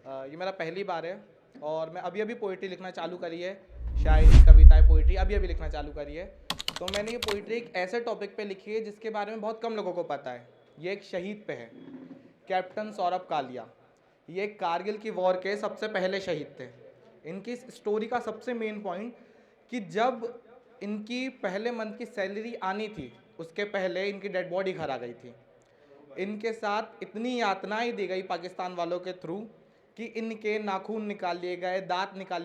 ये मेरा पहली बार है और मैं अभी अभी पोइट्री लिखना चालू करी है। शायरी, कविताएं, पोइट्री अभी अभी लिखना चालू करी है। तो मैंने ये पोइट्री एक ऐसे टॉपिक पे लिखी है जिसके बारे में बहुत कम लोगों को पता है। ये एक शहीद पे है, कैप्टन सौरभ कालिया। ये कारगिल की वॉर के सबसे पहले शहीद थे। इनकी स्टोरी का सबसे मेन पॉइंट कि जब इनकी पहले मंथ की सैलरी आनी थी उसके पहले इनकी डेड बॉडी घर आ गई थी। इनके साथ इतनी यातनाएं दी गई पाकिस्तान वालों के थ्रू कि इनके नाखून निकाल लिए गए, दांत निकाल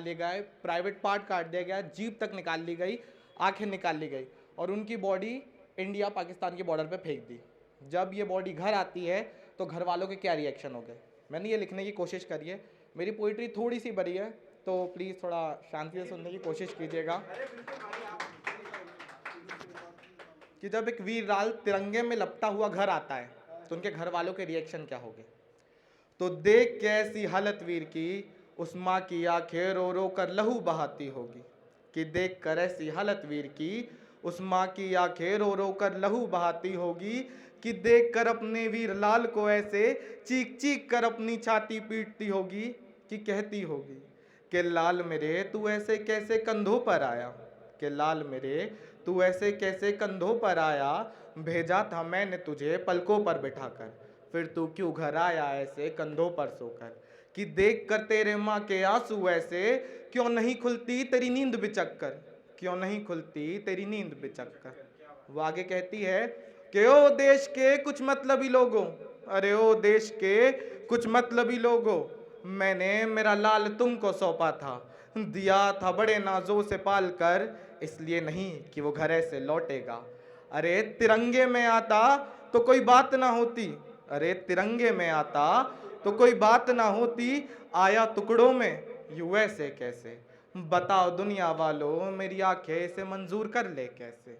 लिए गए, प्राइवेट पार्ट काट दिया गया, जीभ तक निकाल ली गई, आंखें निकाल ली गई और उनकी बॉडी इंडिया पाकिस्तान के बॉर्डर पे फेंक दी। जब ये बॉडी घर आती है तो घर वालों के क्या रिएक्शन हो गए। मैंने ये लिखने की कोशिश करी है। मेरी पोइट्री थोड़ी सी बड़ी है तो प्लीज़ थोड़ा शांति से सुनने की कोशिश कीजिएगा कि जब एक वीर लाल तिरंगे में लपटा हुआ घर आता है तो उनके घर वालों के रिएक्शन क्या होंगे। तो देख के ऐसी हालत वीर की उस माँ की आंखें रो रो कर लहू बहाती होगी। कि देख कर ऐसी हालत वीर की उस माँ की आंखें रो रो कर लहू बहाती होगी। कि देख कर अपने वीर लाल को ऐसे चीख चीख कर अपनी छाती पीटती होगी। कि कहती होगी कि लाल मेरे तू ऐसे कैसे कंधों पर आया। कि लाल मेरे तू ऐसे कैसे कंधों पर आया। भेजा था मैंने तुझे पलकों पर बिठाकर, फिर तू क्यों घर आया ऐसे कंधों पर सोकर। कि देख कर तेरे माँ के आंसू ऐसे क्यों नहीं खुलती तेरी नींद बिचक कर, क्यों नहीं खुलती तेरी नींद बिचक कर। वो आगे कहती है कि ओ देश के कुछ मतलबी लोगों, अरे ओ देश के कुछ मतलबी लोगों, मैंने मेरा लाल तुमको सौंपा था, दिया था बड़े नाजों से पाल कर, इसलिए नहीं कि वो घर से लौटेगा। अरे तिरंगे में आता तो कोई बात ना होती, अरे तिरंगे में आता तो कोई बात ना होती, आया टुकड़ों में यूएसए कैसे। बताओ दुनिया वालों मेरी आंखें इसे मंजूर कर ले कैसे।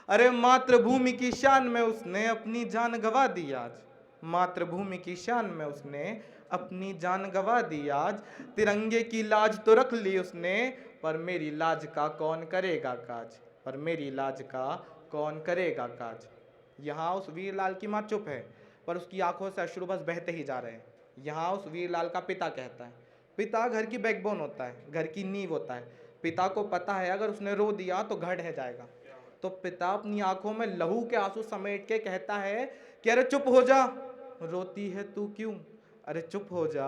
अरे मातृभूमि की शान में उसने अपनी जान गंवा दी आज, मातृभूमि की शान में उसने अपनी जान गंवा दी आज। तिरंगे की लाज तो रख ली उसने, पर मेरी लाज का कौन करेगा काज, पर मेरी लाज का कौन करेगा काज। यहाँ उस वीर लाल की माँ चुप है पर उसकी आंखों से अश्रु बस बहते ही जा रहे हैं। यहाँ उस वीर लाल का पिता कहता है, पिता घर की बैकबोन होता है, घर की नींव होता है। पिता को पता है अगर उसने रो दिया तो घर ढह जाएगा। तो पिता अपनी आंखों में लहू के आंसू समेट के कहता है कि अरे चुप हो जा, रोती है तू क्यों, अरे चुप हो जा,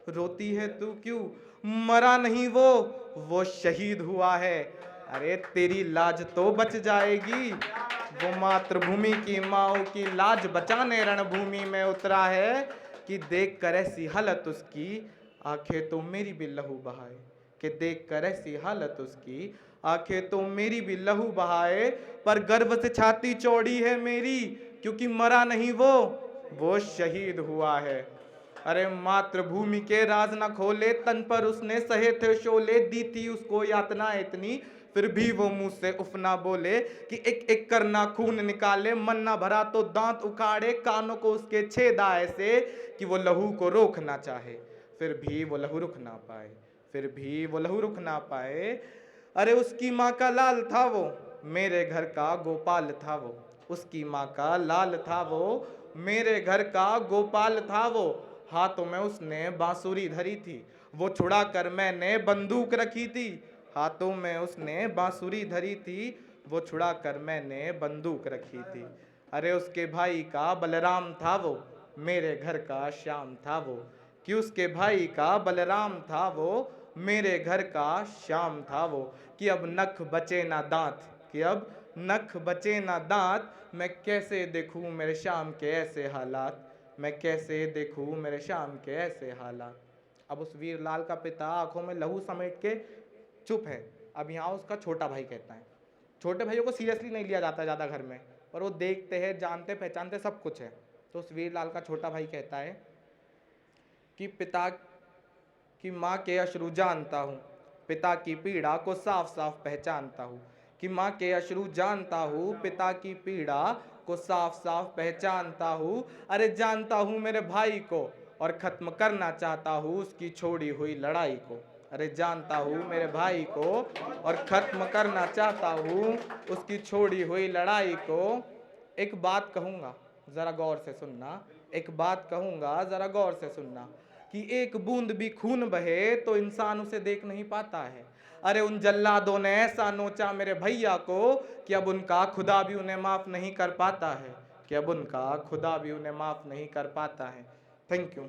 रोती है तू क्यों। मरा नहीं वो शहीद हुआ है, अरे तेरी लाज तो बच जाएगी। वो मातृभूमि की माओ की लाज बचाने रणभूमि में उतरा है। कि देख कर ऐसी हालत उसकी आंखें तो मेरी भी लहू बहाए। कि देख कर ऐसी हालत उसकी आंखें तो मेरी भी लहू बहाए। पर गर्व से छाती चौड़ी है मेरी, क्योंकि मरा नहीं वो शहीद हुआ है। अरे मातृभूमि के राज न खोले, तन पर उसने सहे थे शोले, दी थी उसको यातना इतनी, फिर भी वो मुंह से उफ ना बोले। कि एक एक करना खून निकाले, मन ना भरा तो दांत उखाड़े, कानों को उसके छेदा ऐसे कि वो लहू को रोक ना चाहे, फिर भी वो लहू रुक ना पाए, फिर भी वो लहू रुक ना पाए। अरे उसकी माँ का लाल था वो, मेरे घर का गोपाल था वो, उसकी माँ का लाल था वो, मेरे घर का गोपाल था वो। हाथों में उसने बांसुरी धरी थी, वो छुड़ा कर मैंने बंदूक रखी थी। हाथों में उसने बांसुरी धरी थी, वो छुड़ा कर मैंने बंदूक रखी थी। अरे उसके भाई का बलराम था वो, मेरे घर का श्याम था वो, कि उसके भाई का बलराम था वो, मेरे घर का श्याम था वो। कि अब नख बचे ना दांत, कि अब नख बचे ना दांत, मैं कैसे देखूं मेरे श्याम के ऐसे हालात, मैं कैसे देखूं मेरे श्याम के ऐसे हालात। अब उस वीर लाल का पिता आंखों में लहू समेट के चुप है। अब यहाँ उसका छोटा भाई कहता है, छोटे भाइयों को सीरियसली नहीं लिया जाता ज़्यादा घर में, पर वो देखते हैं, जानते पहचानते सब कुछ है। तो उस वीर लाल का छोटा भाई कहता है कि पिता की माँ के अश्रु जानता हूँ, पिता की पीड़ा को साफ साफ पहचानता हूँ। कि माँ के अश्रु जानता हूँ, पिता की पीड़ा को साफ साफ पहचानता हूँ। अरे जानता हूँ मेरे भाई को और ख़त्म करना चाहता हूँ उसकी छोड़ी हुई लड़ाई को। अरे जानता हूँ मेरे भाई को और ख़त्म करना चाहता हूँ उसकी छोड़ी हुई लड़ाई को। एक बात कहूँगा, ज़रा गौर से सुनना, एक बात कहूँगा, ज़रा गौर से सुनना, कि एक बूंद भी खून बहे तो इंसान उसे देख नहीं पाता है। अरे उन जल्लादों ने ऐसा नोचा मेरे भैया को कि अब उनका खुदा भी उन्हें माफ़ नहीं कर पाता है, कि अब उनका खुदा भी उन्हें माफ़ नहीं कर पाता है। Thank you.